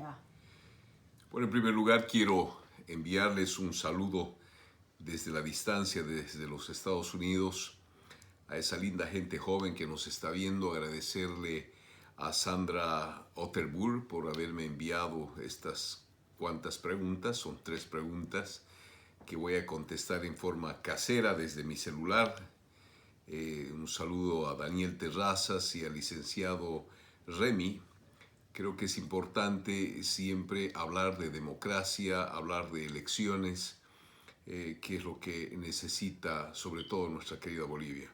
Ya. Bueno, en primer lugar quiero enviarles un saludo desde la distancia, desde los Estados Unidos, a esa linda gente joven que nos está viendo, agradecerle a Sandra Otterburg por haberme enviado estas cuantas preguntas, son 3 preguntas que voy a contestar en forma casera desde mi celular. Un saludo a Daniel Terrazas y al licenciado Remy. Creo que es importante siempre hablar de democracia, hablar de elecciones, que es lo que necesita sobre todo nuestra querida Bolivia.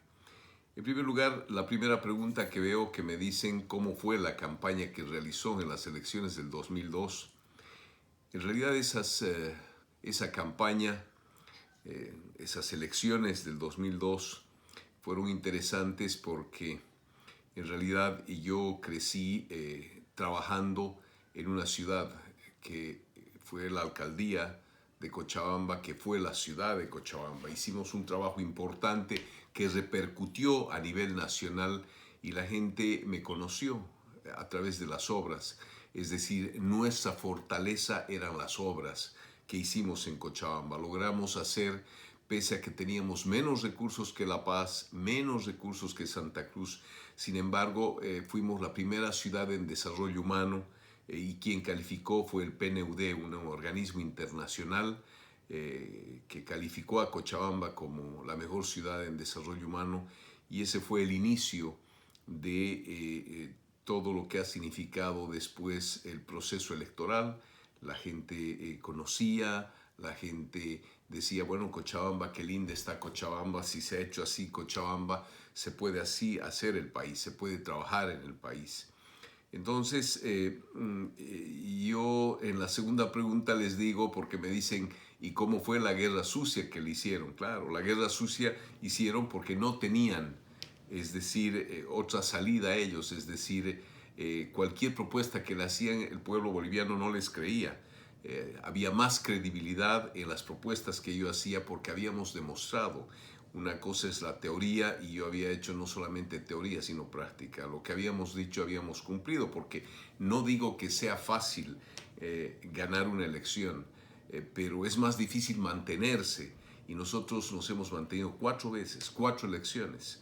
En primer lugar, la primera pregunta que veo que me dicen cómo fue la campaña que realizó en las elecciones del 2002. En realidad esa campaña, esas elecciones del 2002 fueron interesantes porque en realidad yo crecí trabajando en una ciudad que fue la alcaldía de Cochabamba, que fue la ciudad de Cochabamba. Hicimos un trabajo importante que repercutió a nivel nacional y la gente me conoció a través de las obras. Es decir, nuestra fortaleza eran las obras que hicimos en Cochabamba. Logramos hacer, pese a que teníamos menos recursos que La Paz, menos recursos que Santa Cruz, sin embargo, fuimos la primera ciudad en desarrollo humano y quien calificó fue el PNUD, un organismo internacional que calificó a Cochabamba como la mejor ciudad en desarrollo humano, y ese fue el inicio de todo lo que ha significado después el proceso electoral. La gente conocía, la gente decía, bueno, Cochabamba, qué linda está Cochabamba, si se ha hecho así Cochabamba, se puede así hacer el país, se puede trabajar en el país. Entonces, yo en la segunda pregunta les digo, porque me dicen, ¿y cómo fue la guerra sucia que le hicieron? Claro, la guerra sucia hicieron porque no tenían, es decir, otra salida a ellos, es decir, cualquier propuesta que le hacían el pueblo boliviano no les creía. Había más credibilidad en las propuestas que yo hacía porque habíamos demostrado. Una cosa es la teoría y yo había hecho no solamente teoría sino práctica. Lo que habíamos dicho habíamos cumplido, porque no digo que sea fácil ganar una elección, pero es más difícil mantenerse, y nosotros nos hemos mantenido 4 veces, 4 elecciones.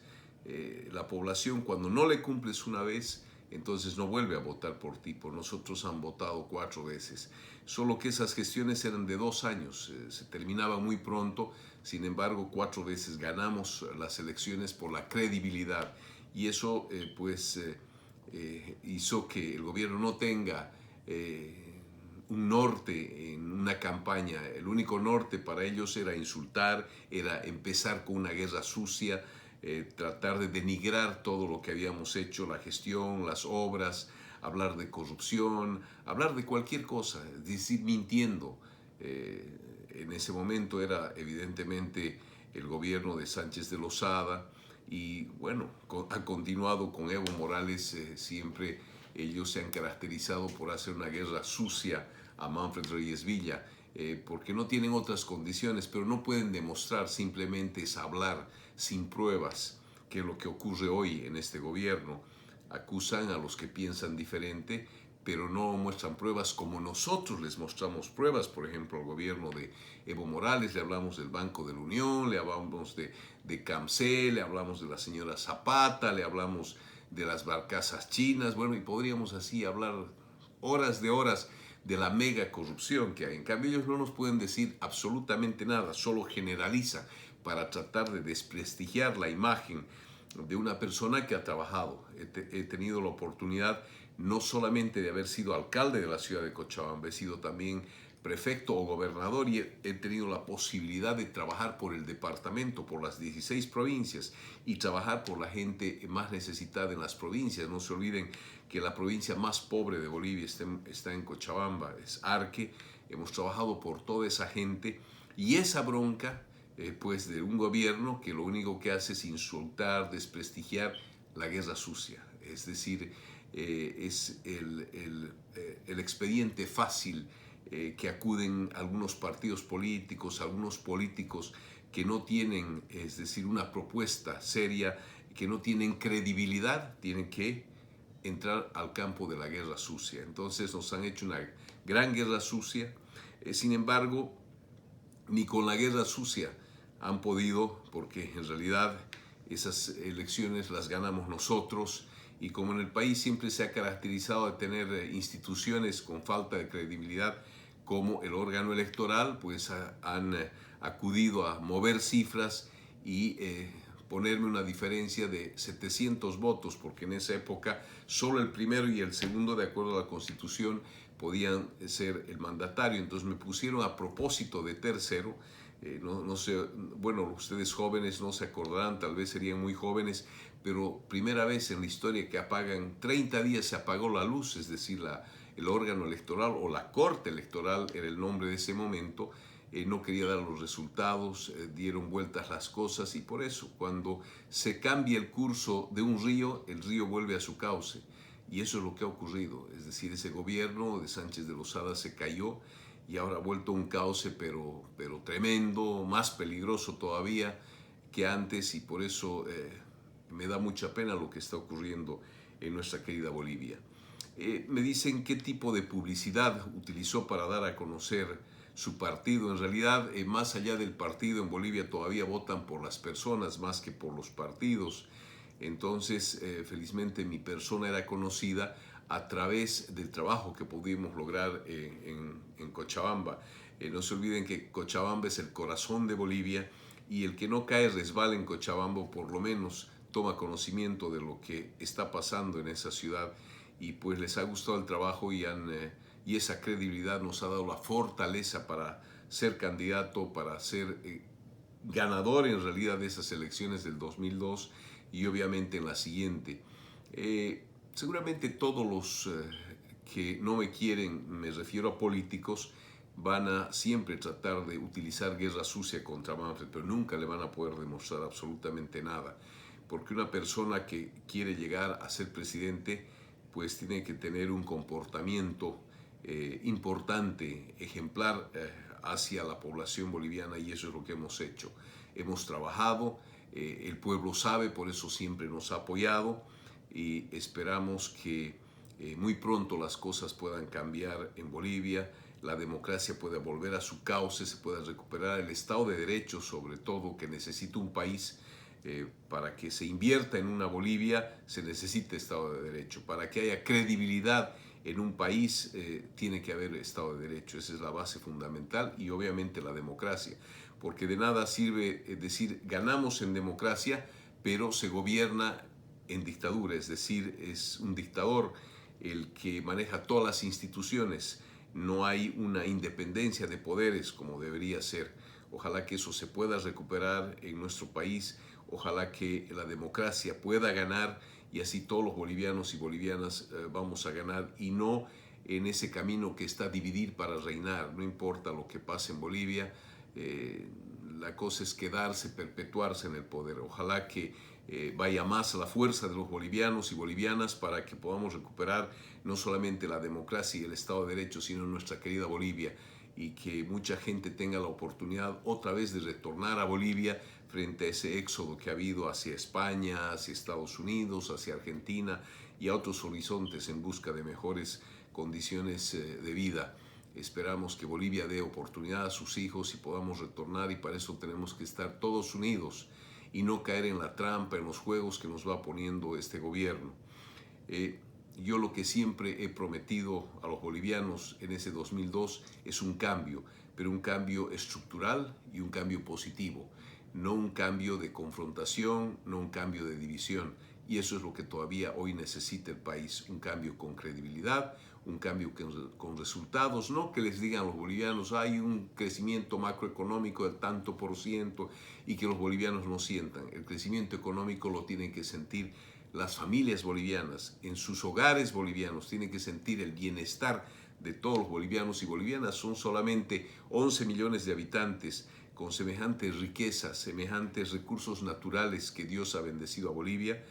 La población, cuando no le cumples una vez, entonces no vuelve a votar por ti. Por nosotros han votado 4 veces. Solo que esas gestiones eran de 2 años, se terminaba muy pronto. Sin embargo, 4 veces ganamos las elecciones por la credibilidad, y eso hizo que el gobierno no tenga un norte en una campaña. El único norte para ellos era insultar, era empezar con una guerra sucia, tratar de denigrar todo lo que habíamos hecho, la gestión, las obras, hablar de corrupción, hablar de cualquier cosa, es decir, mintiendo. En ese momento era evidentemente el gobierno de Sánchez de Lozada, y bueno, ha continuado con Evo Morales. Siempre ellos se han caracterizado por hacer una guerra sucia a Manfred Reyes Villa, porque no tienen otras condiciones, pero no pueden demostrar, simplemente es hablar sin pruebas, que es lo que ocurre hoy en este gobierno. Acusan a los que piensan diferente, pero no muestran pruebas como nosotros les mostramos pruebas. Por ejemplo, al gobierno de Evo Morales le hablamos del Banco de la Unión, le hablamos de CAMSE, le hablamos de la señora Zapata, le hablamos de las barcazas chinas, bueno, y podríamos así hablar horas de horas de la mega corrupción que hay. En cambio, ellos no nos pueden decir absolutamente nada, solo generaliza para tratar de desprestigiar la imagen de una persona que ha trabajado. He tenido la oportunidad no solamente de haber sido alcalde de la ciudad de Cochabamba, he sido también prefecto o gobernador, y he tenido la posibilidad de trabajar por el departamento, por las 16 provincias, y trabajar por la gente más necesitada en las provincias. No se olviden que la provincia más pobre de Bolivia está en Cochabamba, es Arque. Hemos trabajado por toda esa gente, y esa bronca pues de un gobierno que lo único que hace es insultar, desprestigiar, la guerra sucia. Es decir, es el expediente fácil que acuden algunos partidos políticos, algunos políticos que no tienen, es decir, una propuesta seria, que no tienen credibilidad, tienen que entrar al campo de la guerra sucia. Entonces nos han hecho una gran guerra sucia. Sin embargo, ni con la guerra sucia han podido, porque en realidad esas elecciones las ganamos nosotros, y como en el país siempre se ha caracterizado de tener instituciones con falta de credibilidad como el órgano electoral, pues han acudido a mover cifras y ponerme una diferencia de 700 votos, porque en esa época solo el primero y el segundo, de acuerdo a la Constitución, podían ser el mandatario. Entonces me pusieron a propósito de tercero. No sé, bueno, ustedes jóvenes no se acordarán, tal vez serían muy jóvenes, pero primera vez en la historia que apagan, 30 días se apagó la luz, es decir, el órgano electoral o la corte electoral era el nombre de ese momento, no quería dar los resultados, dieron vueltas las cosas, y por eso cuando se cambia el curso de un río, el río vuelve a su cauce. Y eso es lo que ha ocurrido, es decir, ese gobierno de Sánchez de Lozada se cayó y ahora ha vuelto un cauce, pero tremendo, más peligroso todavía que antes, y por eso me da mucha pena lo que está ocurriendo en nuestra querida Bolivia. Me dicen qué tipo de publicidad utilizó para dar a conocer su partido. En realidad, más allá del partido, en Bolivia todavía votan por las personas más que por los partidos. Entonces, felizmente mi persona era conocida a través del trabajo que pudimos lograr en Cochabamba. No se olviden que Cochabamba es el corazón de Bolivia, y el que no cae resbala en Cochabamba, por lo menos toma conocimiento de lo que está pasando en esa ciudad, y pues les ha gustado el trabajo y esa credibilidad nos ha dado la fortaleza para ser candidato, para ser ganador en realidad de esas elecciones del 2002 y obviamente en la siguiente. Seguramente todos los que no me quieren, me refiero a políticos, van a siempre tratar de utilizar guerra sucia contra Manfred, pero nunca le van a poder demostrar absolutamente nada, porque una persona que quiere llegar a ser presidente pues tiene que tener un comportamiento importante, ejemplar hacia la población boliviana, y eso es lo que hemos hecho. Hemos trabajado, el pueblo sabe, por eso siempre nos ha apoyado, y esperamos que muy pronto las cosas puedan cambiar en Bolivia, la democracia pueda volver a su cauce, se pueda recuperar el Estado de Derecho, sobre todo, que necesita un país. Para que se invierta en una Bolivia se necesita Estado de Derecho. Para que haya credibilidad en un país tiene que haber Estado de Derecho. Esa es la base fundamental, y obviamente la democracia. Porque de nada sirve decir ganamos en democracia, pero se gobierna en dictadura. Es decir, es un dictador el que maneja todas las instituciones. No hay una independencia de poderes como debería ser. Ojalá que eso se pueda recuperar en nuestro país. Ojalá que la democracia pueda ganar, y así todos los bolivianos y bolivianas vamos a ganar, y no en ese camino que está dividir para reinar. No importa lo que pase en Bolivia, la cosa es quedarse, perpetuarse en el poder. Ojalá que vaya más a la fuerza de los bolivianos y bolivianas para que podamos recuperar no solamente la democracia y el Estado de Derecho, sino nuestra querida Bolivia, y que mucha gente tenga la oportunidad otra vez de retornar a Bolivia frente a ese éxodo que ha habido hacia España, hacia Estados Unidos, hacia Argentina y a otros horizontes en busca de mejores condiciones de vida. Esperamos que Bolivia dé oportunidad a sus hijos y podamos retornar, y para eso tenemos que estar todos unidos y no caer en la trampa, en los juegos que nos va poniendo este gobierno. Yo lo que siempre he prometido a los bolivianos en ese 2002 es un cambio, pero un cambio estructural y un cambio positivo, no un cambio de confrontación, no un cambio de división. Y eso es lo que todavía hoy necesita el país, un cambio con credibilidad, un cambio con resultados, no que les digan a los bolivianos hay un crecimiento macroeconómico del tanto por ciento y que los bolivianos no sientan. El crecimiento económico lo tienen que sentir las familias bolivianas, en sus hogares bolivianos, tienen que sentir el bienestar de todos los bolivianos y bolivianas. Son solamente 11 millones de habitantes con semejantes riquezas, semejantes recursos naturales que Dios ha bendecido a Bolivia.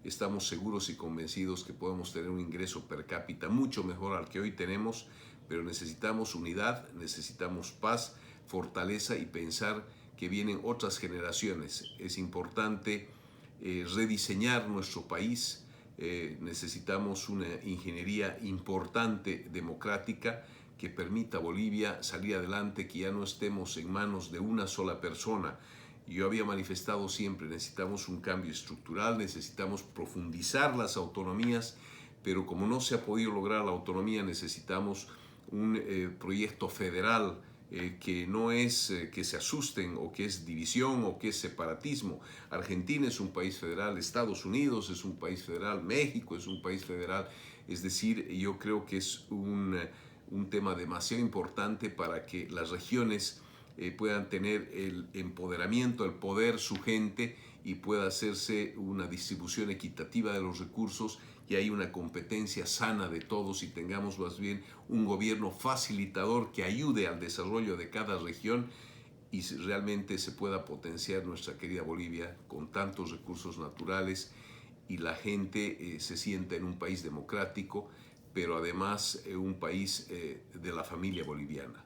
Estamos seguros y convencidos que podemos tener un ingreso per cápita mucho mejor al que hoy tenemos, pero necesitamos unidad, necesitamos paz, fortaleza y pensar que vienen otras generaciones. Es importante rediseñar nuestro país, necesitamos una ingeniería importante democrática que permita a Bolivia salir adelante, que ya no estemos en manos de una sola persona. Yo había manifestado siempre, necesitamos un cambio estructural, necesitamos profundizar las autonomías, pero como no se ha podido lograr la autonomía, necesitamos un proyecto federal que no es que se asusten o que es división o que es separatismo. Argentina es un país federal, Estados Unidos es un país federal, México es un país federal. Es decir, yo creo que es un tema demasiado importante para que las regiones puedan tener el empoderamiento, el poder, su gente, y pueda hacerse una distribución equitativa de los recursos y hay una competencia sana de todos y tengamos más bien un gobierno facilitador que ayude al desarrollo de cada región y realmente se pueda potenciar nuestra querida Bolivia con tantos recursos naturales y la gente se sienta en un país democrático, pero además un país de la familia boliviana.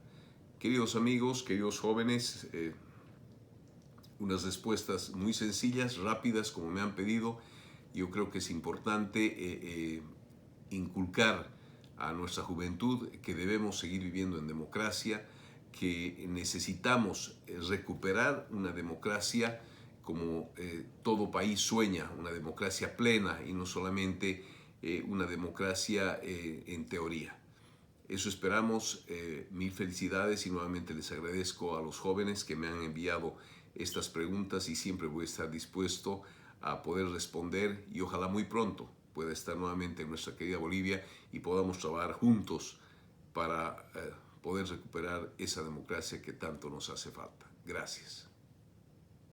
Queridos amigos, queridos jóvenes, unas respuestas muy sencillas, rápidas, como me han pedido. Yo creo que es importante inculcar a nuestra juventud que debemos seguir viviendo en democracia, que necesitamos recuperar una democracia como todo país sueña, una democracia plena y no solamente una democracia en teoría. Eso esperamos. Mil felicidades y nuevamente les agradezco a los jóvenes que me han enviado estas preguntas y siempre voy a estar dispuesto a poder responder y ojalá muy pronto pueda estar nuevamente en nuestra querida Bolivia y podamos trabajar juntos para poder recuperar esa democracia que tanto nos hace falta. Gracias.